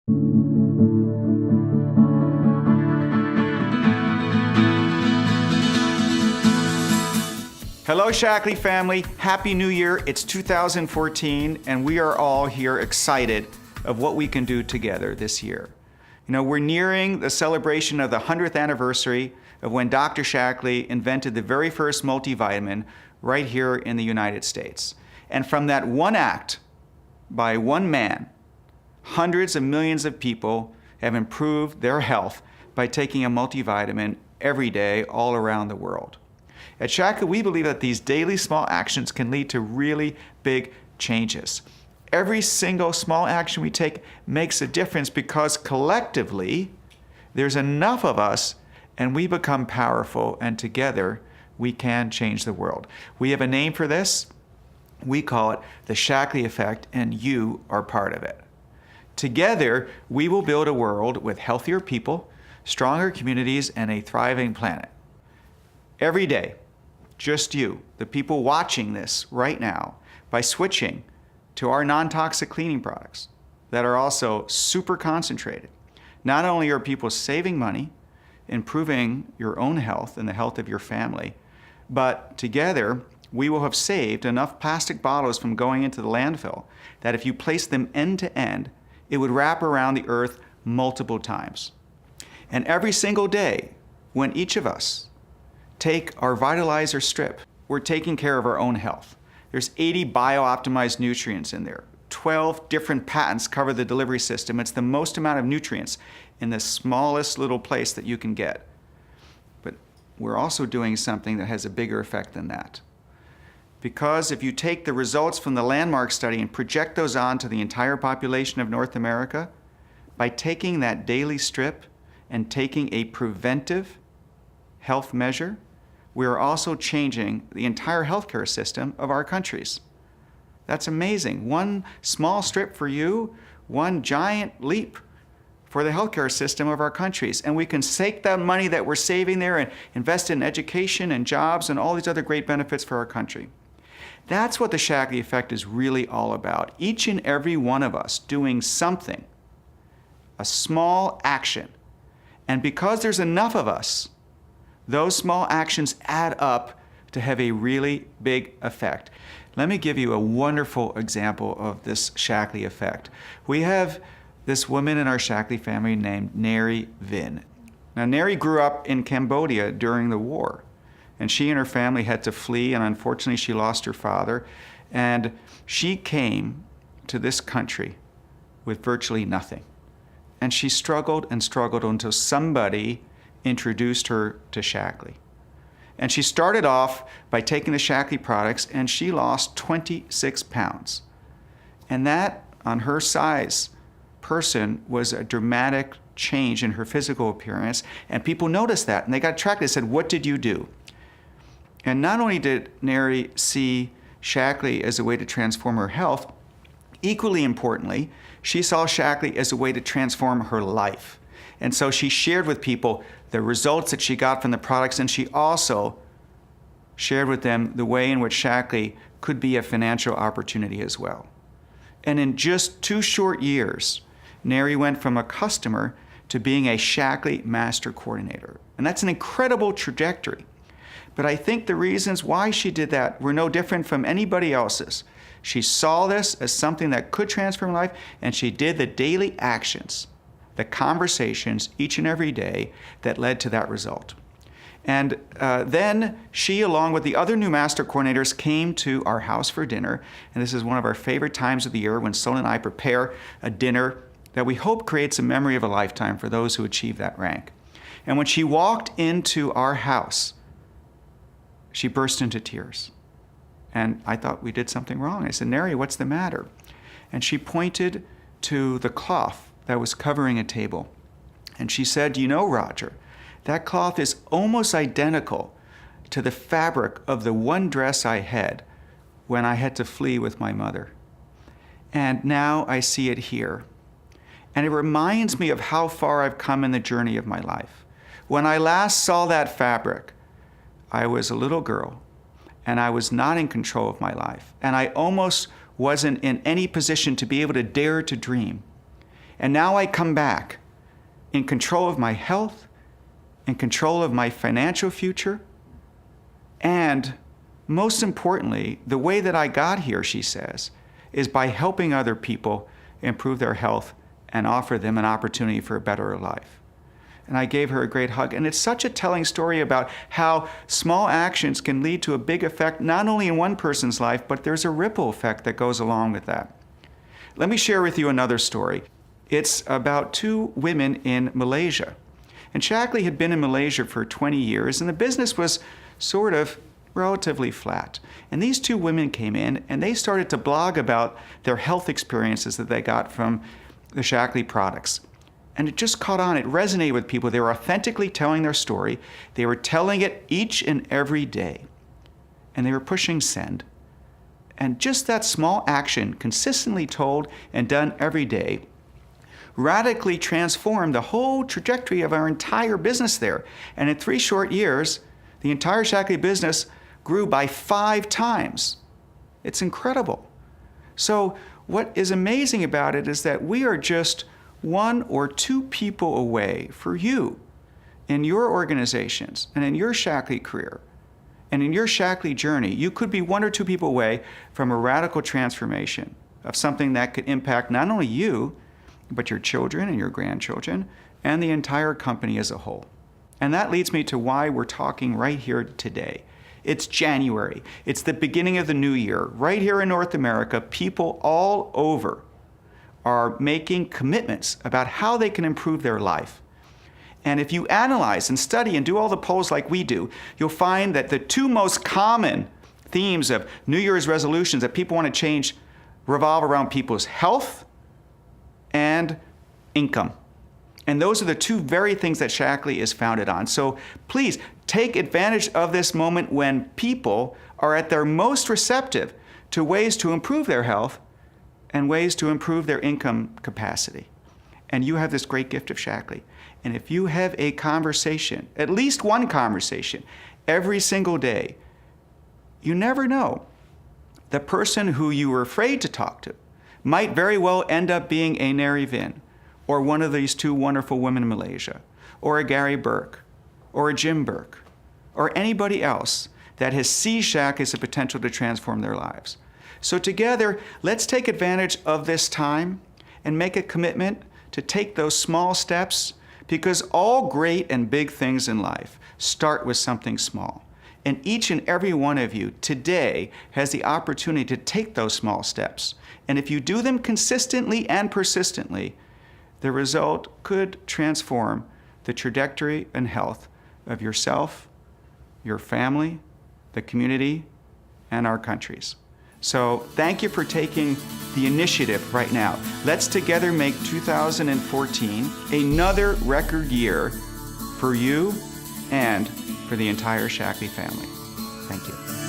Hello, Shaklee family. Happy New Year. It's 2014, and we are all here excited of what we can do together this year. You know, we're nearing the celebration of the 100th anniversary of when Dr. Shaklee invented the very first multivitamin right here in the United States. And from that one act by one man, hundreds of millions of people have improved their health by taking a multivitamin every day all around the world. At Shaklee, we believe that these daily small actions can lead to really big changes. Every single small action we take makes a difference because collectively, there's enough of us and we become powerful, and together we can change the world. We have a name for this. We call it the Shaklee effect, and you are part of it. Together, we will build a world with healthier people, stronger communities, and a thriving planet. Every day, just you, the people watching this right now, by switching to our non-toxic cleaning products that are also super concentrated. Not only are people saving money, improving your own health and the health of your family, but together we will have saved enough plastic bottles from going into the landfill that if you place them end to end, it would wrap around the earth multiple times. And every single day, when each of us take our Vitalizer strip, we're taking care of our own health. There's 80 bio-optimized nutrients in there. 12 different patents cover the delivery system. It's the most amount of nutrients in the smallest little place that you can get. But we're also doing something that has a bigger effect than that. Because if you take the results from the landmark study and project those on to the entire population of North America, by taking that daily strip and taking a preventive health measure, we are also changing the entire healthcare system of our countries. That's amazing. One small strip for you, one giant leap for the healthcare system of our countries. And we can take that money that we're saving there and invest in education and jobs and all these other great benefits for our country. That's what the Shaklee effect is really all about. Each and every one of us doing something, a small action. And because there's enough of us, those small actions add up to have a really big effect. Let me give you a wonderful example of this Shaklee effect. We have this woman in our Shaklee family named Neri Vin. Now, Neri grew up in Cambodia during the war, and she and her family had to flee, and unfortunately she lost her father. And she came to this country with virtually nothing. And she struggled and struggled until somebody introduced her to Shaklee. And she started off by taking the Shaklee products, and she lost 26 pounds. And that, on her size person, was a dramatic change in her physical appearance. And people noticed that, and they got attracted. They said, "What did you do?" And not only did Neri see Shaklee as a way to transform her health, equally importantly, she saw Shaklee as a way to transform her life. And so she shared with people the results that she got from the products, and she also shared with them the way in which Shaklee could be a financial opportunity as well. And in just 2 short years, Neri went from a customer to being a Shaklee Master Coordinator. And that's an incredible trajectory. But I think the reasons why she did that were no different from anybody else's. She saw this as something that could transform life, and she did the daily actions, the conversations each and every day that led to that result. And then she, along with the other new master coordinators, came to our house for dinner. And this is one of our favorite times of the year when Sol and I prepare a dinner that we hope creates a memory of a lifetime for those who achieve that rank. And when she walked into our house, she burst into tears. And I thought we did something wrong. I said, "Neri, what's the matter?" And she pointed to the cloth that was covering a table. And she said, "You know, Roger, that cloth is almost identical to the fabric of the one dress I had when I had to flee with my mother. And now I see it here. And it reminds me of how far I've come in the journey of my life. When I last saw that fabric, I was a little girl, and I was not in control of my life. And I almost wasn't in any position to be able to dare to dream. And now I come back in control of my health, in control of my financial future, and most importantly, the way that I got here, she says, is by helping other people improve their health and offer them an opportunity for a better life. And I gave her a great hug. And it's such a telling story about how small actions can lead to a big effect, not only in one person's life, but there's a ripple effect that goes along with that. Let me share with you another story. It's about two women in Malaysia. And Shaklee had been in Malaysia for 20 years, and the business was sort of relatively flat. And these two women came in, and they started to blog about their health experiences that they got from the Shaklee products. And it just caught on. It resonated with people. They were authentically telling their story. They were telling it each and every day. And they were pushing send. And just that small action, consistently told and done every day, radically transformed the whole trajectory of our entire business there. And in 3 short years, the entire Shaklee business grew by 5 times. It's incredible. So what is amazing about it is that we are just 1 or 2 people away for you in your organizations and in your Shaklee career and in your Shaklee journey. You could be 1 or 2 people away from a radical transformation of something that could impact not only you, but your children and your grandchildren and the entire company as a whole. And that leads me to why we're talking right here today. It's January. It's the beginning of the new year. Right here in North America, people all over are making commitments about how they can improve their life. And if you analyze and study and do all the polls like we do, you'll find that the 2 most common themes of New Year's resolutions that people want to change revolve around people's health and income. And those are the 2 very things that Shaklee is founded on. So please take advantage of this moment when people are at their most receptive to ways to improve their health and ways to improve their income capacity. And you have this great gift of Shaklee. And if you have a conversation, at least one conversation, every single day, you never know. The person who you were afraid to talk to might very well end up being a Neri Vin, or one of these 2 wonderful women in Malaysia, or a Gary Burke, or a Jim Burke, or anybody else that has seized Shaklee as a potential to transform their lives. So together, let's take advantage of this time and make a commitment to take those small steps, because all great and big things in life start with something small. And each and every one of you today has the opportunity to take those small steps. And if you do them consistently and persistently, the result could transform the trajectory and health of yourself, your family, the community, and our countries. So thank you for taking the initiative right now. Let's together make 2014 another record year for you and for the entire Shaklee family. Thank you.